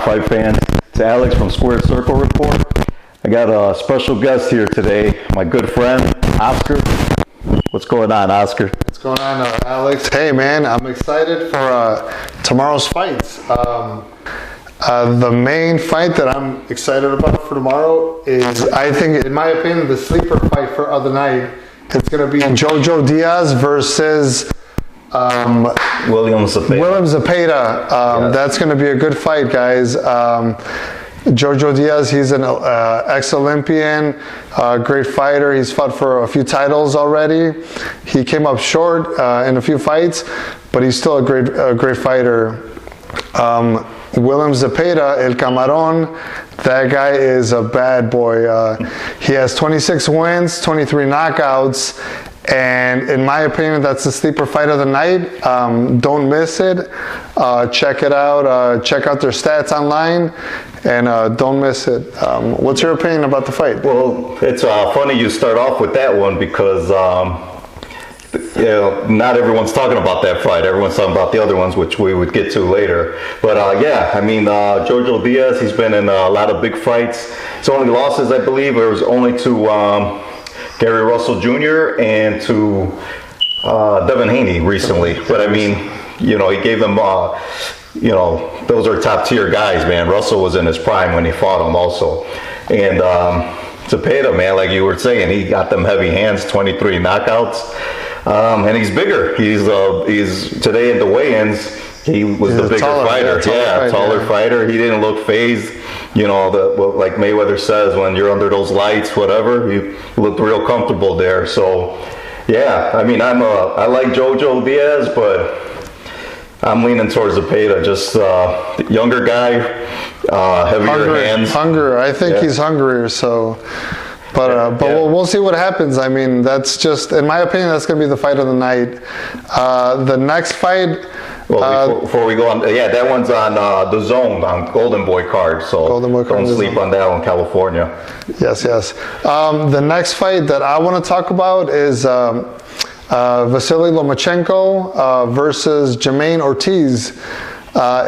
fight fans? It's Alex from Squared Circle Report. I got a special guest here today, my good friend, Oscar. What's going on, Oscar? What's going on, Alex? Hey, man, I'm excited for tomorrow's fights. The main fight that I'm excited about for tomorrow is, I think, in my opinion, the sleeper fight for other night. It's going to be JoJo Diaz versus William Zepeda. Yes. That's going to be a good fight, guys. JoJo Diaz, he's an ex-Olympian, great fighter. He's fought for a few titles already. He came up short in a few fights, but he's still a great fighter. William Zepeda, El Camarón, that guy is a bad boy. He has 26 wins, 23 knockouts, and in my opinion, that's the sleeper fight of the night. Don't miss it. Check it out. Check out their stats online, and don't miss it. What's your opinion about the fight? Well, it's funny you start off with that one because not everyone's talking about that fight. Everyone's talking about the other ones, which we would get to later. But yeah, I mean, JoJo Diaz, he's been in a lot of big fights. His only losses, I believe, was only to Gary Russell Jr. and to Devin Haney recently. But I mean, he gave them, those are top tier guys, man. Russell was in his prime when he fought him also. And Zepeda, man, like you were saying, he got them heavy hands, 23 knockouts. And he's bigger. He's today in the weigh-ins, he was the bigger fighter. Taller fighter. He didn't look phased. Like Mayweather says, when you're under those lights, whatever, he looked real comfortable there. So, yeah, I mean, I like JoJo Diaz, but I'm leaning towards Zepeda. Just younger guy, heavier hands. I think he's hungrier. So. But we'll see what happens. I mean, that's just, in my opinion, that's going to be the fight of the night. The next fight. Well, before we go on, that one's on the Zone on Golden Boy card. So don't sleep on that one, California. Yes. The next fight that I want to talk about is Vasily Lomachenko versus Jermaine Ortiz.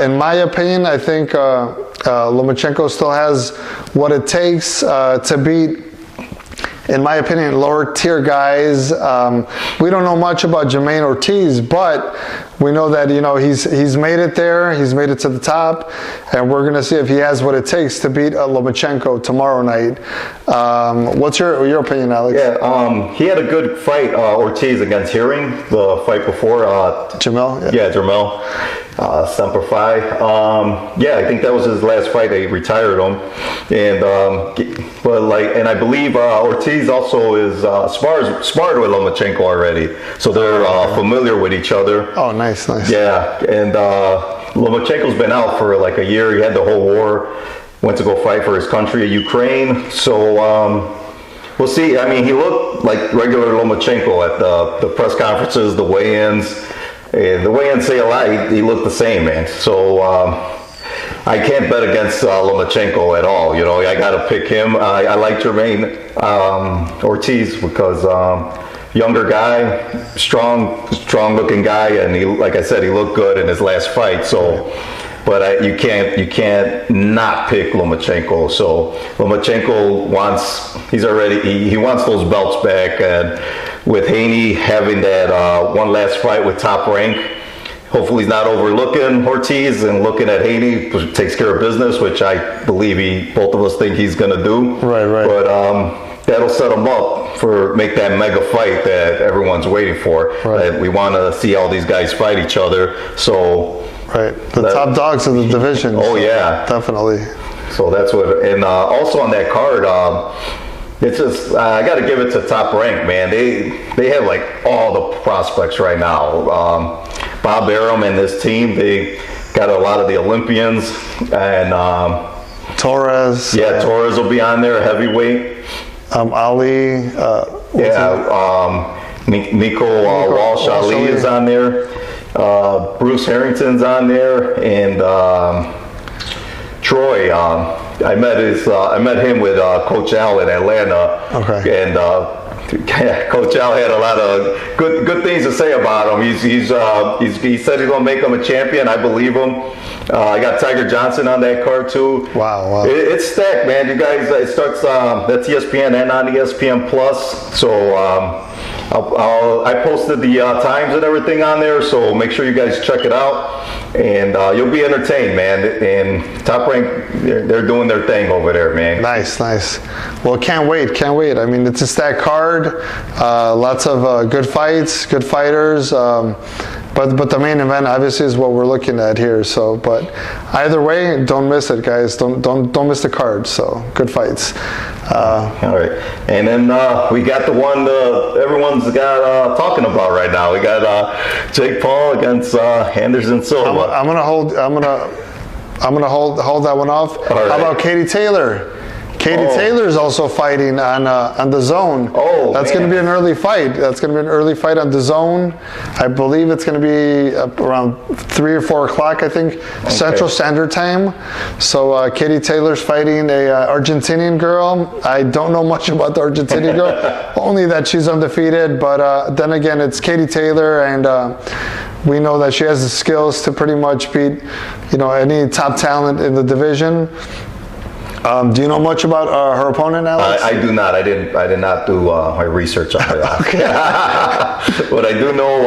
In my opinion, I think Lomachenko still has what it takes to beat, in my opinion, lower tier guys. We don't know much about Jermaine Ortiz, but we know that he's made it there. He's made it to the top, and we're gonna see if he has what it takes to beat Lomachenko tomorrow night. What's your opinion, Alex? Yeah, he had a good fight, Ortiz against Herring, the fight before. Jamel. Yeah, Jamel. Semper Fi. I think that was his last fight. They retired him, and and I believe Ortiz also is sparred with Lomachenko already, so they're familiar with each other. Oh, nice. Yeah, and Lomachenko's been out for like a year. He had the whole war. Went to go fight for his country, Ukraine. So we'll see. I mean, he looked like regular Lomachenko at the press conferences, the weigh-ins. The weigh-ins say a lot. He looked the same, man. So I can't bet against Lomachenko at all. I got to pick him. I like Jermaine Ortiz because younger guy, strong-looking guy, and he, like I said, he looked good in his last fight. So. But you can't not pick Lomachenko. So Lomachenko he wants those belts back, and with Haney having that one last fight with Top Rank, hopefully he's not overlooking Ortiz and looking at Haney, takes care of business, which I believe both of us think he's gonna do. Right. But that'll set him up for make that mega fight that everyone's waiting for. Right. We want to see all these guys fight each other. So. Right, the top dogs of the division. Oh, yeah. Definitely. So that's what, and also on that card, it's just, I got to give it to Top Rank, man. They have like all the prospects right now. Bob Arum and his team, they got a lot of the Olympians, and Torres. Yeah, Torres will be on there, heavyweight. Ali. Nico Walsh Ali is on there. Bruce Harrington's on there, and Troy. I met him with Coach Al in Atlanta. Okay. And Coach Al had a lot of good things to say about him. He said he's gonna make him a champion. I believe him. I got Tiger Johnson on that card too. Wow. It's stacked, man. You guys, it starts that's ESPN and on ESPN Plus. So I posted the times and everything on there. So make sure you guys check it out, and you'll be entertained, man. And Top Rank, they're doing their thing over there, man. Nice. Well, can't wait. I mean, it's a stacked card. Lots of good fights, good fighters. But the main event obviously is what we're looking at here. So, but either way, don't miss it, guys. Don't miss the card. So, good fights. All right, and then we got the one everyone's got talking about right now. We got Jake Paul against Anderson Silva. I'm gonna hold that one off. Right. How about Katie Taylor? Taylor is also fighting on the Zone. Oh, that's going to be an early fight. That's going to be an early fight on the Zone. I believe it's going to be around 3 or 4 o'clock, I think, Central Standard Time. So Katie Taylor's fighting a Argentinian girl. I don't know much about the Argentinian girl, only that she's undefeated. But then again, it's Katie Taylor, and we know that she has the skills to pretty much beat, any top talent in the division. Do you know much about her opponent, Alex? I do not. I did not do my research on that. But I do know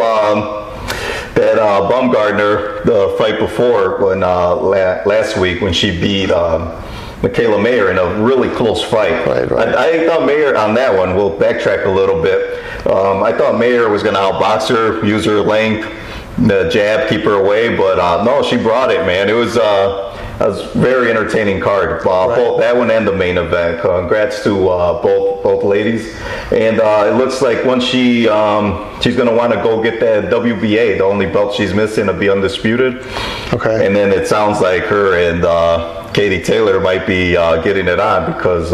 that Baumgardner, the fight before, when last week when she beat Michaela Mayer in a really close fight. Right. I thought Mayer on that one. We'll backtrack a little bit. I thought Mayer was going to outbox her, use her length, the jab, keep her away. But no, she brought it, man. It was a very entertaining card, both that one and the main event. Congrats to both ladies, and it looks like once she's going to want to go get that WBA, the only belt she's missing, to be undisputed. Okay. And then it sounds like her and Katie Taylor might be getting it on because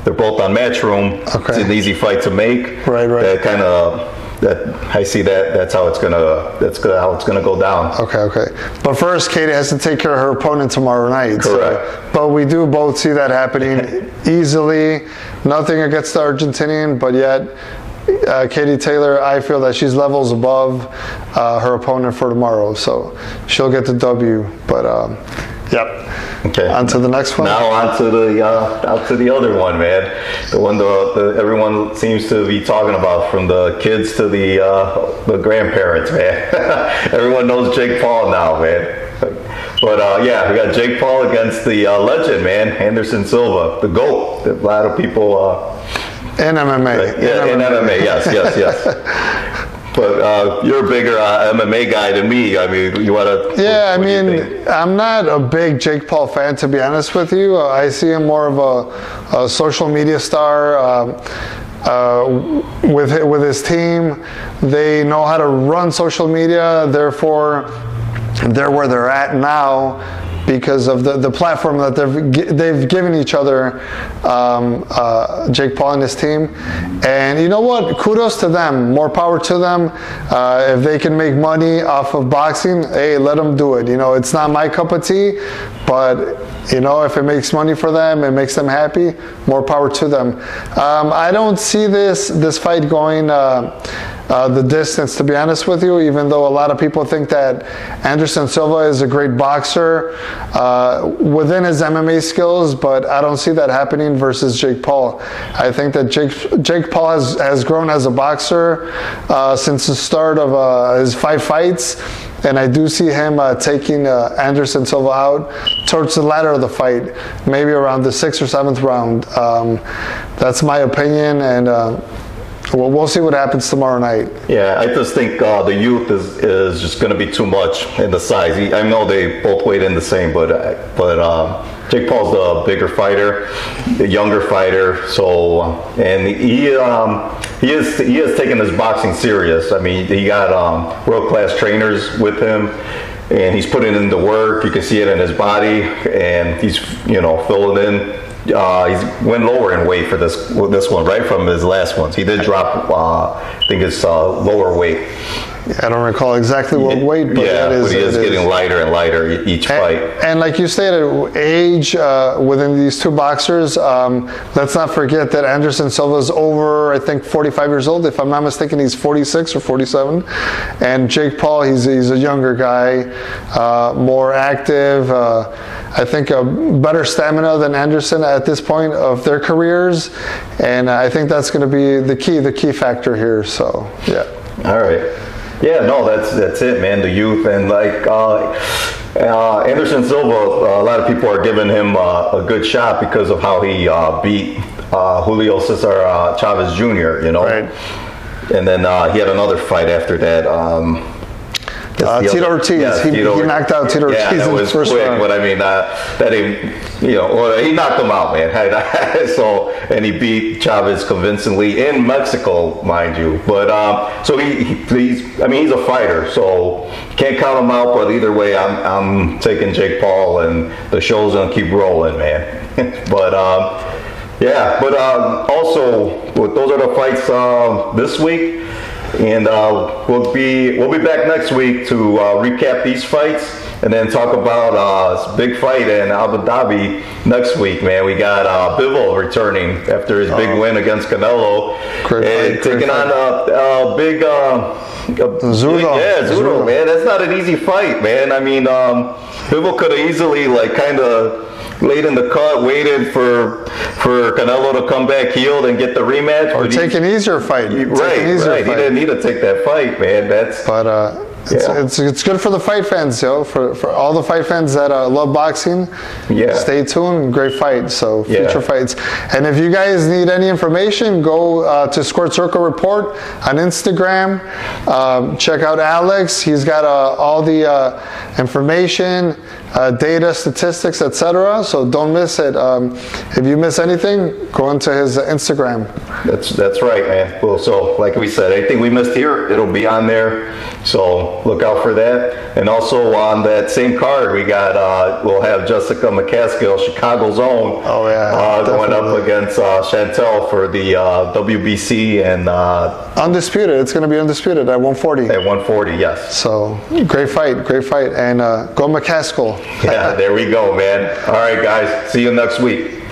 they're both on Matchroom. Okay. It's an easy fight to make. Right. That kind of. I see that. That's how it's gonna go down. Okay. But first, Katie has to take care of her opponent tomorrow night. Correct. But we do both see that happening easily. Nothing against the Argentinian, but yet Katie Taylor, I feel that she's levels above her opponent for tomorrow, so she'll get the W. But yep. Okay. On to the next one. Now on to the other one, man. The one that everyone seems to be talking about, from the kids to the grandparents, man. Everyone knows Jake Paul now, man. But we got Jake Paul against the legend, man, Anderson Silva, the GOAT. A lot of people. In MMA. In MMA, yes. But you're a bigger MMA guy than me. I mean, you want to... Yeah, I'm not a big Jake Paul fan, to be honest with you. I see him more of a social media star. With his team, they know how to run social media. Therefore, they're where they're at now because of the platform that they've given each other, Jake Paul and his team. And you know what? Kudos to them. More power to them. If they can make money off of boxing, hey, let them do it. It's not my cup of tea, but if it makes money for them, it makes them happy, more power to them. I don't see this fight going the distance, to be honest with you, even though a lot of people think that Anderson Silva is a great boxer within his MMA skills, but I don't see that happening versus Jake Paul. I think that Jake Paul has grown as a boxer since the start of his 5 fights. And I do see him taking Anderson Silva out towards the latter of the fight, maybe around the 6th or 7th round. That's my opinion, and we'll see what happens tomorrow night. Yeah, I just think the youth is just going to be too much in the size. I know they both weighed in the same, but Jake Paul's the bigger fighter, the younger fighter. So, and he is taking his boxing serious. I mean, he got world-class trainers with him, and he's putting in the work. You can see it in his body, and he's filling in. He's went lower in weight for this one, right from his last ones. He did drop, I think, his lower weight. I don't recall exactly what weight, but but he is getting lighter and lighter each fight. And like you stated, age within these two boxers, let's not forget that Anderson Silva is over, I think, 45 years old. If I'm not mistaken, he's 46 or 47. And Jake Paul, he's a younger guy, more active, I think a better stamina than Anderson at this point of their careers. And I think that's going to be the key factor here. So, yeah. All right. Yeah, no, that's it, man. The youth and like Anderson Silva, a lot of people are giving him a good shot because of how he beat Julio Cesar Chavez Jr. You know, right. And then he had another fight after that. Tito Ortiz. He knocked out Tito Ortiz that in the was first quick, round. but I mean, that he knocked him out, man. So, and he beat Chavez convincingly in Mexico, mind you. But so he's a fighter, so can't count him out. But either way, I'm taking Jake Paul, and the show's gonna keep rolling, man. But also those are the fights this week. And we'll be back next week to recap these fights and then talk about this big fight in Abu Dhabi next week, man. We got Bivol returning after his big win against Canelo, and taking on a big Zurdo, man. That's not an easy fight, man. I mean, Bivol could have easily kind of laid in the cut, waited for Canelo to come back healed and get the rematch. Or take an easier fight. Right. He didn't need to take that fight, man. It's good for the fight fans, yo. For all the fight fans that love boxing, stay tuned. Great fight. So future fights. And if you guys need any information, go to Squared Circle Report on Instagram. Check out Alex. He's got all the information, data, statistics, etc. So don't miss it. If you miss anything, go into his Instagram. That's right, man. Well, so like we said, anything we missed here, it'll be on there. So look out for that. And also on that same card, we got we'll have Jessica McCaskill, Chicago's own, going up against Chantel for the WBC and undisputed. It's going to be undisputed at 140. At 140, yes. So great fight, and go McCaskill. Yeah, there we go, man. All right, guys. See you next week.